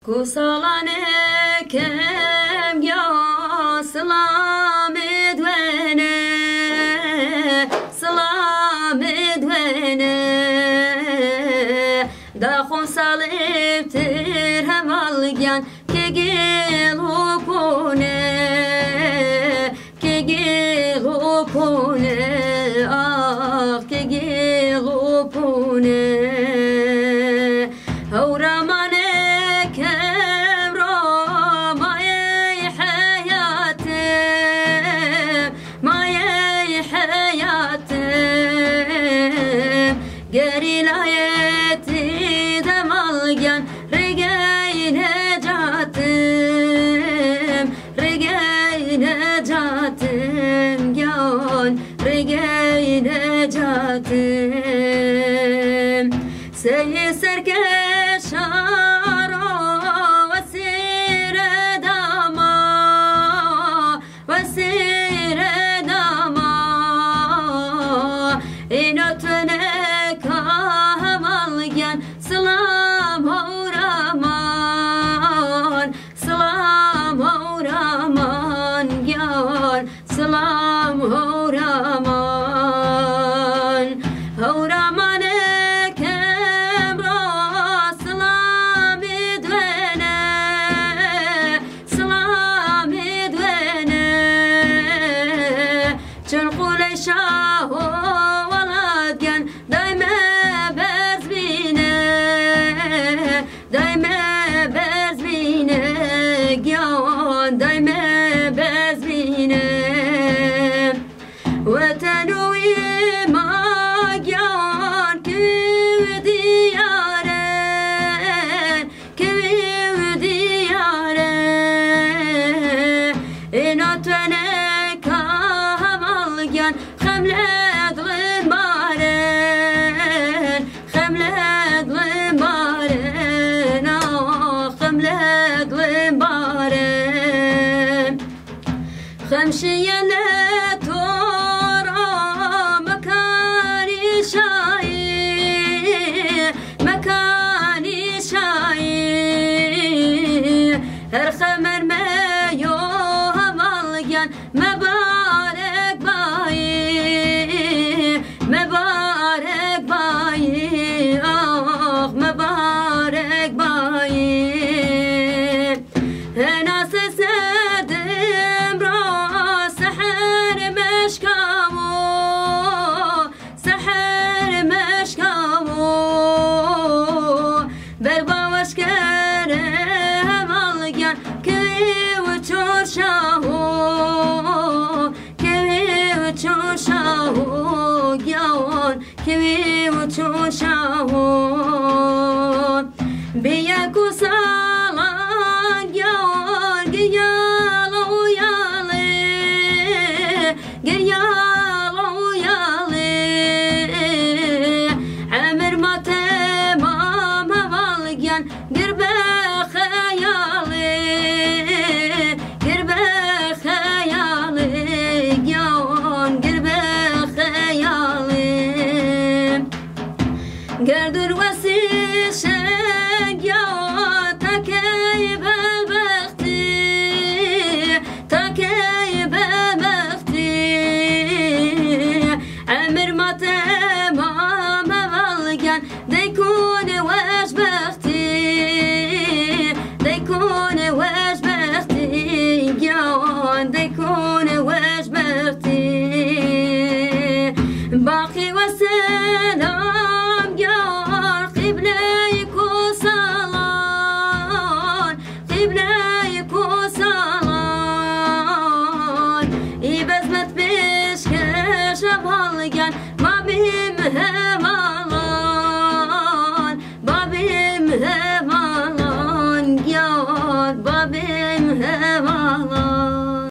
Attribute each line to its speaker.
Speaker 1: Kusalanekem ya salam edvene da khon salibtir hemalgan ke gelupune ah ke gelupune hawramane geri layeti demalgen regey necatim gyon regey necatim sey serkeşaro vesire dama inotene salam hawraman yar salam hawraman ekebra salam edvene çün kuleşaho valadgen daime daime bezmine vatanui magyan köy diyaren inatene kamalgan hamled limaren خمشينا تورا مكاني شاي هر خمر ما يوم الجن مبارك باي آخ مبارك باي ناس سدم سحر مشكامو بالباوش كرم الجن كي وتشرشاهو جوان كي وتشرشاهو بياكو سالان جوان قرب خيالي جوان قرب خيالي قردر وسيشك يا تكيب بختي عمر ما تمام والجن ديكون واش بختي ديكون واش بختي باقي